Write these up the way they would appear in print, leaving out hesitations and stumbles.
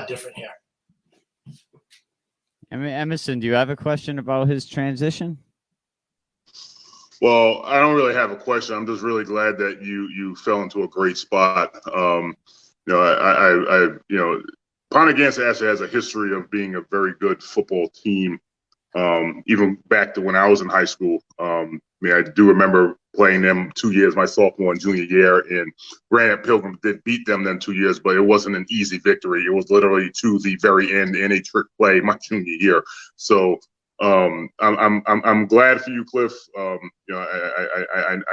different here. I mean, Emerson, do you have a question about his transition? Well, I don't really have a question. I'm just really glad that you fell into a great spot. Ponaganset actually has a history of being a very good football team. Even back to when I was in high school. I do remember playing them 2 years, my sophomore and junior year, and granted, Pilgrim did beat them then 2 years, but it wasn't an easy victory. It was literally to the very end in a trick play my junior year. So I'm glad for you, Cliff. I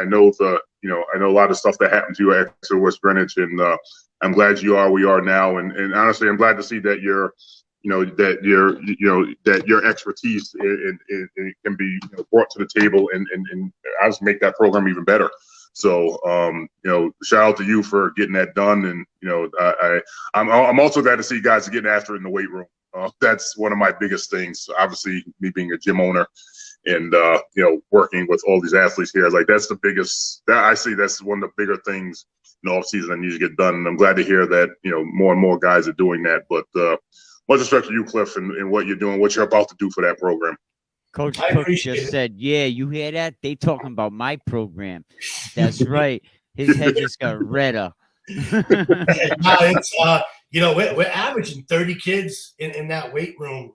know I know a lot of stuff that happened to you at West Greenwich, and I'm glad you are where you are now. And honestly, I'm glad to see that that your expertise can be brought to the table and I just make that program even better. So shout out to you for getting that done. And I'm also glad to see guys getting after it in the weight room. That's one of my biggest things. Obviously, me being a gym owner and working with all these athletes here, like that's the biggest. I see that's one of the bigger things in the off season that needs to get done. And I'm glad to hear that more and more guys are doing that. But much respect to you, Cliff, and what you're doing, what you're about to do for that program. Coach Cook just said, "Yeah, you hear that? They talking about my program." That's right. His head just got redder. It's we're averaging 30 kids in that weight room.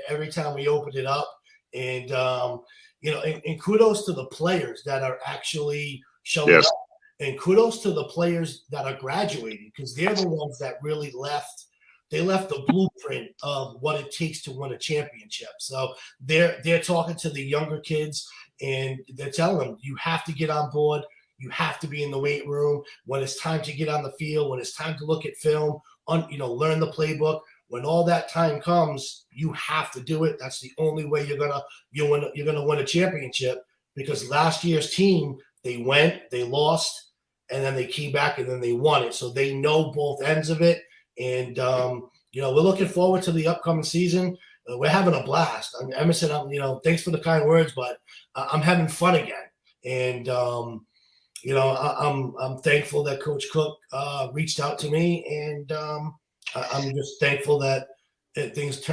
Every time we open it up, and and kudos to the players that are actually showing up, and kudos to the players that are graduating because they're the ones that really left. They left the blueprint of what it takes to win a championship. So they're talking to the younger kids, and they're telling them, you have to get on board. You have to be in the weight room when it's time to get on the field, when it's time to look at film, learn the playbook. When all that time comes, you have to do it. That's the only way you're gonna win a championship. Because last year's team, they went, they lost, and then they came back and then they won it. So they know both ends of it. And, we're looking forward to the upcoming season. We're having a blast. Emerson, thanks for the kind words, but I'm having fun again. And, I'm thankful that Coach Cook reached out to me. And I'm just thankful that things turned